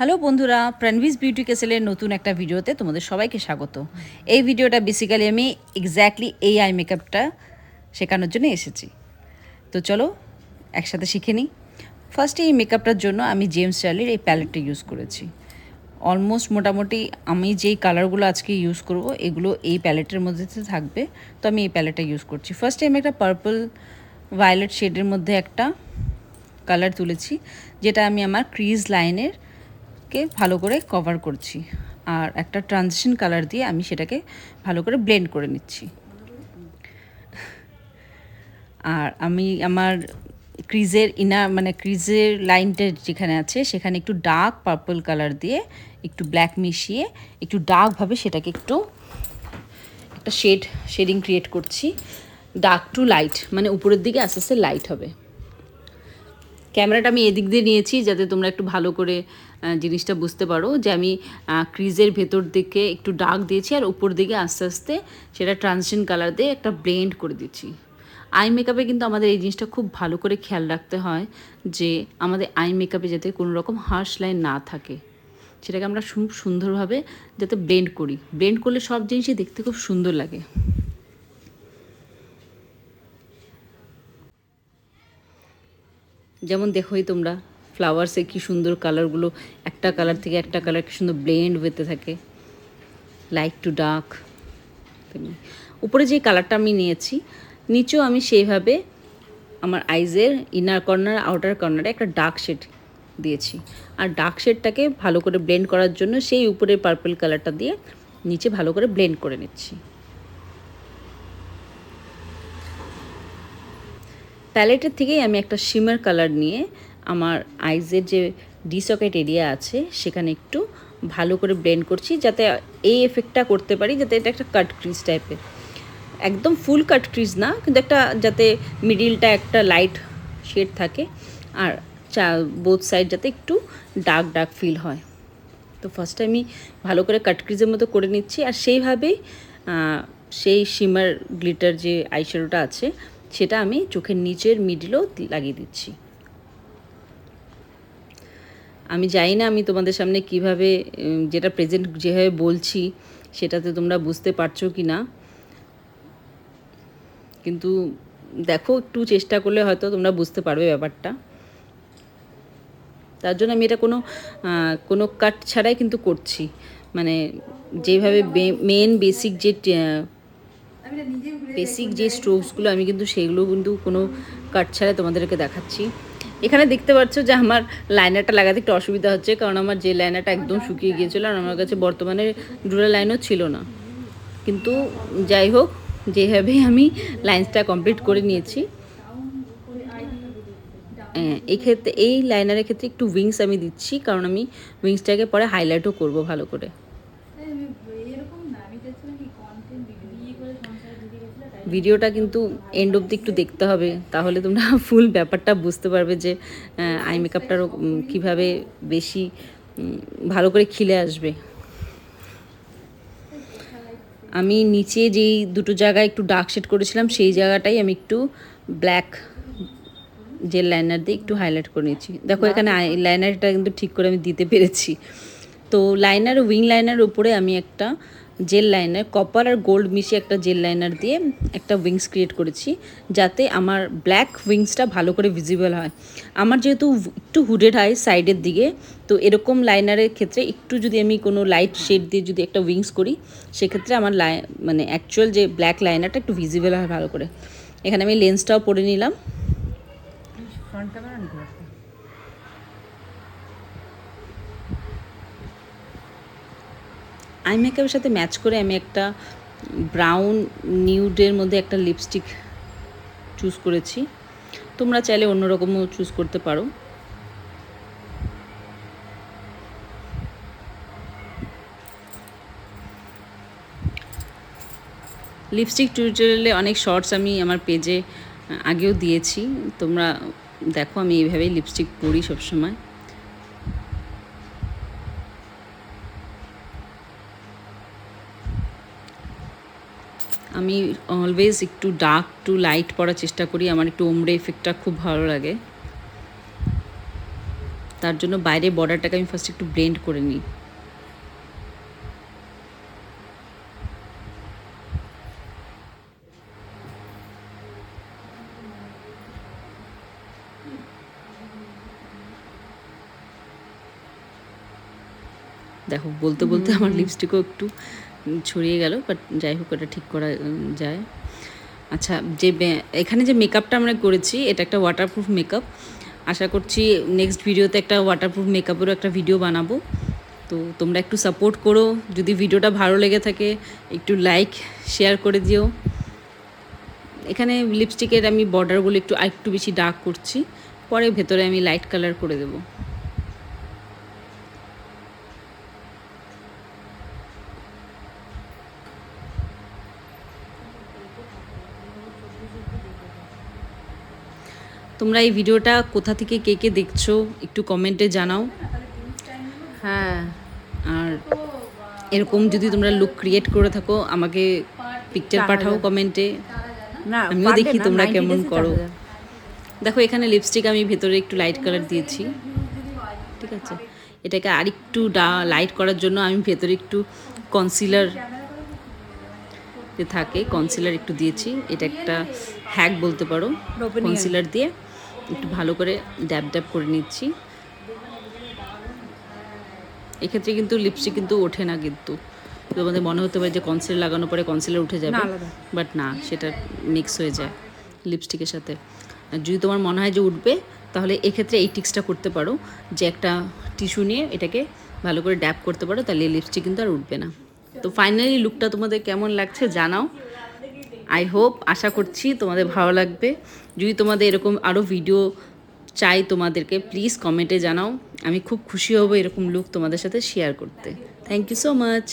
Hello বন্ধুরা, প্রাণভিস beauty ক্যাসেলের নতুন একটা ভিডিওতে তোমাদের সবাইকে স্বাগত। এই ভিডিওটা বেসিক্যালি আমি এক্স্যাক্টলি এই আই মেকআপটা শেখানোর জন্য এসেছি। তো চলো একসাথে শিখে নিই। ফার্স্টে এই মেকআপটার জন্য আমি জেমস চার্লির এই প্যালেটটা ইউজ করেছি। অলমোস্ট মোটামুটি আমি যেই কালারগুলো আজকে ইউজ করব এগুলো এই প্যালেটের মধ্যে থাকবে, তো আমি এই প্যালেটটা ইউজ করছি। ফার্স্টে আমি একটা পার্পল ভায়োলেট শেডের মধ্যে একটা কালার তুলেছি, যেটা আমি আমার ক্রিজ লাইনের কে ভালো করে কভার করছি, আর একটা ট্রানজিশন কালার দিয়ে আমি সেটাকে ভালো করে ব্লেন্ড করে নিচ্ছি। আর আমি আমার ক্রিজের ক্রিজের লাইনটা যেখানে আছে সেখানে একটু ডার্ক পার্পল কালার দিয়ে একটু ব্ল্যাক মিশিয়ে একটু ডার্কভাবে সেটাকে একটু একটা শেডিং ক্রিয়েট করছি। ডার্ক টু লাইট, মানে উপরের দিকে আস্তে আস্তে লাইট হবে। ক্যামেরাটা আমি এদিক দিয়ে নিয়েছি যাতে তোমরা একটু ভালো করে জিনিসটা বুঝতে পারো যে আমি ক্রিজের ভেতর দিকে একটু ডার্ক দিয়েছি আর উপর দিকে আস্তে আস্তে সেটা ট্রানজিশন কালার দিয়ে একটা ব্লেন্ড করে দিচ্ছি। আই মেকআপে কিন্তু আমাদের এই জিনিসটা খুব ভালো করে খেয়াল রাখতে হয় যে আমাদের আই মেকআপে যাতে কোনো রকম হার্শ লাইন না থাকে, সেটাকে আমরা খুব সুন্দরভাবে যাতে ব্লেন্ড করি। ব্লেন্ড করলে সব জিনিসই দেখতে খুব সুন্দর লাগে। যেমন দেখোই তোমরা ফ্লাওয়ার্সে কী সুন্দর কালারগুলো একটা কালার থেকে একটা কালার কী সুন্দর ব্লেন্ড হতে থাকে, লাইট টু ডার্ক। উপরে যে কালারটা আমি নিয়েছি, নিচেও আমি সেইভাবে আমার আইজের ইনার কর্নার আউটার কর্নারে একটা ডার্ক শেড দিয়েছি। আর ডার্ক শেডটাকে ভালো করে ব্লেন্ড করার জন্য সেই উপরের পার্পল কালারটা দিয়ে নিচে ভালো করে ব্লেন্ড করে নিচ্ছি। প্যালেটের থেকেই আমি একটা শিমার কালার নিয়ে আমার আইজের যে ডিসকেট এরিয়া আছে সেখানে একটু ভালো করে ব্লেন্ড করছি, যাতে এই এফেক্টটা করতে পারি, যাতে এটা একটা কাট ক্রিজ টাইপের, একদম ফুল কাট ক্রিজ না, কিন্তু একটা যাতে মিডিলটা একটা লাইট শেড থাকে আর বোথ সাইড যাতে একটু ডার্ক ডার্ক ফিল হয়। তো ফার্স্টে আমি ভালো করে কাট ক্রিজের মতো করে নিচ্ছি, আর সেইভাবেই সেই শিমার গ্লিটার যে আইশ্যাডোটা আছে সেটা আমি চোখের নিচের মিডিলও লাগিয়ে দিচ্ছি। আমি জানি না আমি তোমাদের সামনে কিভাবে যেটা প্রেজেন্ট যেভাবে বলছি সেটাতে তোমরা বুঝতে পারছো কি না, কিন্তু দেখো একটু চেষ্টা করলে হয়তো তোমরা বুঝতে পারবে ব্যাপারটা। তার জন্য আমি এটা কোনো কাট ছাড়াই কিন্তু করছি, মানে যেভাবে মেন বেসিক যে স্ট্রোকসগুলো আমি কিন্তু সেইগুলো কিন্তু কোনো কাট ছাড়াই তোমাদেরকে দেখাচ্ছি। এখানে দেখতে পাচ্ছ যে আমার লাইনারটা লাগাতে একটু অসুবিধা হচ্ছে, কারণ আমার যে লাইনারটা একদম শুকিয়ে গিয়েছিলো আর আমার কাছে বর্তমানে ডুরাল লাইনও ছিল না। কিন্তু যাই হোক, যেভাবে আমি লাইন্সটা কমপ্লিট করে নিয়েছি। ক্ষেত্রে এই লাইনারের ক্ষেত্রে একটু উইংস আমি দিচ্ছি, কারণ আমি উইংসটাকে পরে হাইলাইটও করব ভালো করে। ভিডিওটা কিন্তু এন্ড অবধি একটু দেখতে হবে, তাহলে তোমরা ফুল ব্যাপারটা বুঝতে পারবে যে আই মেকআপটারও কীভাবে বেশি ভালো করে খিলে আসবে। আমি নিচে যেই দুটো জায়গায় একটু ডার্ক শেড করেছিলাম সেই জায়গাটাই আমি একটু ব্ল্যাক জেল লাইনার দিয়ে একটু হাইলাইট করে নিচ্ছি। দেখো এখানে আই লাইনারটা কিন্তু ঠিক করে আমি দিতে পেরেছি। তো লাইনার উইং লাইনার উপরে আমি একটা জেল লাইনার কপার আর গোল্ড মিশিয়ে একটা জেল লাইনার দিয়ে একটা উইংস ক্রিয়েট করেছি, যাতে আমার ব্ল্যাক উইংসটা ভালো করে ভিজিবল হয়। আমার যেহেতু একটু হুডেড হয় সাইডের দিকে, তো এরকম লাইনারের ক্ষেত্রে একটু যদি আমি কোনো লাইট শেড দিয়ে যদি একটা উইংস করি, সেক্ষেত্রে আমার অ্যাকচুয়াল যে ব্ল্যাক লাইনারটা একটু ভিজিবল হয় ভালো করে। এখানে আমি লেন্সটাও পরে নিলাম। ফ্রন্ট ক্যামেরা নিতে পারছি। আই মেকআপের সাথে ম্যাচ করে আমি একটা ব্রাউন নিউডের মধ্যে একটা লিপস্টিক চুজ করেছি। তোমরা চাইলে অন্যরকমও চুজ করতে পারো। লিপস্টিক টিউটোরিয়ালে অনেক শর্টস আমি আমার পেজে আগেও দিয়েছি, তোমরা দেখো আমি এইভাবেই লিপস্টিক পরি সবসময়। আমি অলওয়েজ একটু ডার্ক টু লাইট পরার চেষ্টা করি, আমার একটু ওমরে এফেক্টটা খুব ভালো লাগে। তার জন্য বাইরে বর্ডারটাকে আমি ফার্স্ট একটু ব্লেন্ড করে নিই। দেখো বলতে বলতে আমার লিপস্টিকও একটু ছড়িয়ে গেল, বাট যাই হোক এটা ঠিক করা যায়। আচ্ছা, এখানে যে মেকআপটা আমরা করেছি এটা একটা ওয়াটারপ্রুফ মেকআপ। আশা করছি নেক্সট ভিডিওতে একটা ওয়াটারপ্রুফ মেকআপেরও একটা ভিডিও বানাবো। তো তোমরা একটু সাপোর্ট করো, যদি ভিডিওটা ভালো লেগে থাকে একটু লাইক শেয়ার করে দিও। এখানে লিপস্টিকের আমি বর্ডারগুলো একটু বেশি ডার্ক করছি, পরে ভেতরে আমি লাইট কালার করে দেবো। তোমরা এই ভিডিওটা কোথা থেকে কে কে দেখছো একটু কমেন্টে জানাও। হ্যাঁ, আর এরকম যদি তোমরা লুক ক্রিয়েট করে থাকো আমাকে পিকচার পাঠাও কমেন্টে, না আমিও দেখি তোমরা কেমন করো। দেখো এখানে লিপস্টিক আমি ভেতরে একটু লাইট কালার দিয়েছি, ঠিক আছে। এটাকে আরেকটু লাইট করার জন্য আমি ভেতরে একটু কনসিলার যে থাকে কনসিলার একটু দিয়েছি। এটা একটা হ্যাক বলতে পারো। কনসিলার দিয়ে একটু ভালো করে ড্যাব ড্যাব করে নিচ্ছি। এক্ষেত্রে কিন্তু লিপস্টিক কিন্তু ওঠে না, কিন্তু তোমাদের মনে হতে পারে যে কনসিলার লাগানোর পরে কনসিলার উঠে যাবে, বাট না, সেটা মিক্স হয়ে যায় লিপস্টিকের সাথে। আর যদি তোমার মনে হয় যে উঠবে, তাহলে এক্ষেত্রে এই টিক্সটা করতে পারো যে একটা টিস্যু নিয়ে এটাকে ভালো করে ড্যাব করতে পারো, তাহলে লিপস্টিক কিন্তু আর উঠবে না। তো ফাইনালি লুকটা তোমাদের কেমন লাগছে জানাও। আই হোপ, আশা করছি তোমাদের ভালো লাগবে। যদি তোমাদের এরকম আরও ভিডিও চাই তোমাদেরকে, প্লিজ কমেন্টে জানাও। আমি খুব খুশি হব এরকম লুক তোমাদের সাথে শেয়ার করতে। Thank you so much.